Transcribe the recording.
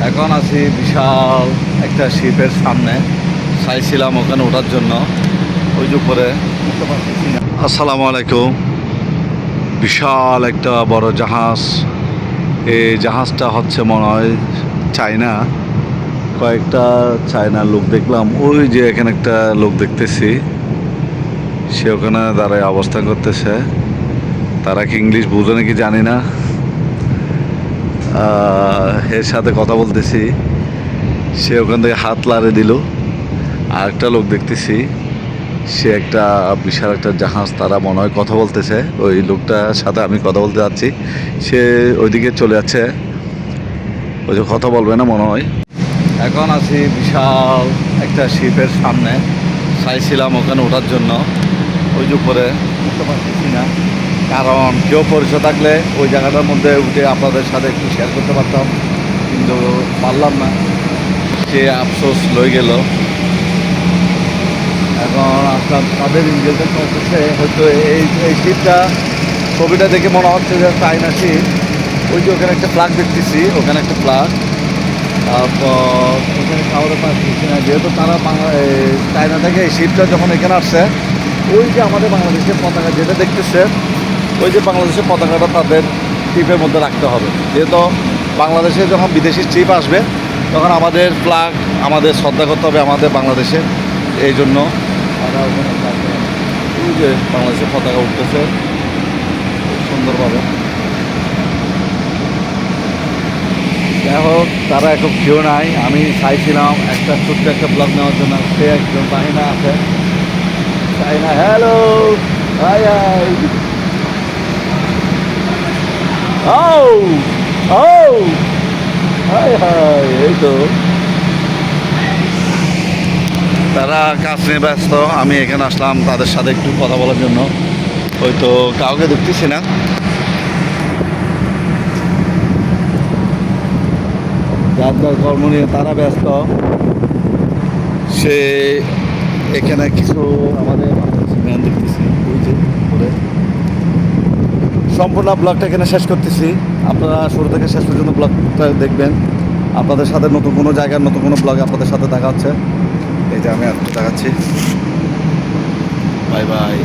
এখন আছি বিশাল একটা শিপের সামনে, চাইছিলাম ওখানে ওঠার জন্য, ওই যে উপরে। আসসালামু আলাইকুম। বিশাল একটা বড় জাহাজ। এই জাহাজটা হচ্ছে মনে হয় চায়না। কয়েকটা চায়নার লোক দেখলাম, ওই যে এখানে একটা লোক দেখতেছি, সে ওখানে দাঁড়ায় অবস্থান করতেছে। তারা কি ইংলিশ বুঝে নাকি জানি না। এর সাথে কথা বলতেছি, সে ওখান থেকে হাত লাড়ে দিল। আর একটা লোক দেখতেছি, সে একটা বিশাল একটা জাহাজ, তারা মনে হয় কথা বলতেছে। ওই লোকটার সাথে আমি কথা বলতে যাচ্ছি, সে ওইদিকে চলে যাচ্ছে, ওই যে কথা বলবে না মনে হয়। এখন আছি বিশাল একটা শিপের সামনে, চাইছিলাম ওখানে ওঠার জন্য, ওই যে উপরে। উঠতে পারতেছি না, কারণ কেউ পরিচয় থাকলে ওই জায়গাটার মধ্যে উঠে আপনাদের সাথে একটু শেয়ার করতে পারতাম, কিন্তু পারলাম না। সে আফসোস লই গেল। এখন আপনার তাদের ইঞ্জিনটা চলতেছে, হয়তো এই শিপটা, ছবিটা দেখে মনে হচ্ছে যে চায়না শিপ। ওই যে ওখানে একটা ফ্ল্যাগ দেখতেছি, ওখানে একটা ফ্ল্যাগ। তারপর ওখানে কাউরে পাচ্ছি না, যেহেতু তারা চায়না থেকে এই শিপটা যখন এখানে আসছে, ওই যে আমাদের বাংলাদেশের পতাকা যেটা দেখতেছে, ওই যে বাংলাদেশের পতাকাটা তাদের শিপের মধ্যে রাখতে হবে। যেহেতু বাংলাদেশে যখন বিদেশি শিপ আসবে, তখন আমাদের ফ্ল্যাগ আমাদের শ্রদ্ধা করতে হবে আমাদের বাংলাদেশে। এই জন্য তারা ওখানে flag দেয়। ওই যে বাংলাদেশের পতাকা উঠতেছে খুব সুন্দরভাবে। যাই হোক, তারা এখন কেউ নাই। আমি চাইছিলাম একটা ছোট্ট একটা ব্লগ নেওয়ার জন্য, সে একজন বাহিনা আছে চাইনা। Hello, hi hi. ও ও হাই হাই, এই তো তারা কাজ নিয়ে ব্যস্ত। আমি এখানে আসলাম তাদের সাথে একটু কথা বলার জন্য, হয়তো কাউকে দেখতেছি না। যার যার কর্ম নিয়ে তারা ব্যস্ত। সে এখানে কিছু আমাদের ম্যান দেখতেছি, ওই যে করে। সম্পূর্ণ ব্লগটা এখানে শেষ করতেছি। আপনারা শুরু থেকে শেষ পর্যন্ত ব্লগটা দেখবেন। আপনাদের সাথে নতুন কোনো জায়গার নতুন কোনো ব্লগে আপনাদের সাথে দেখা হচ্ছে। এই যে আমি আপনাকে দেখাচ্ছি। Bye bye.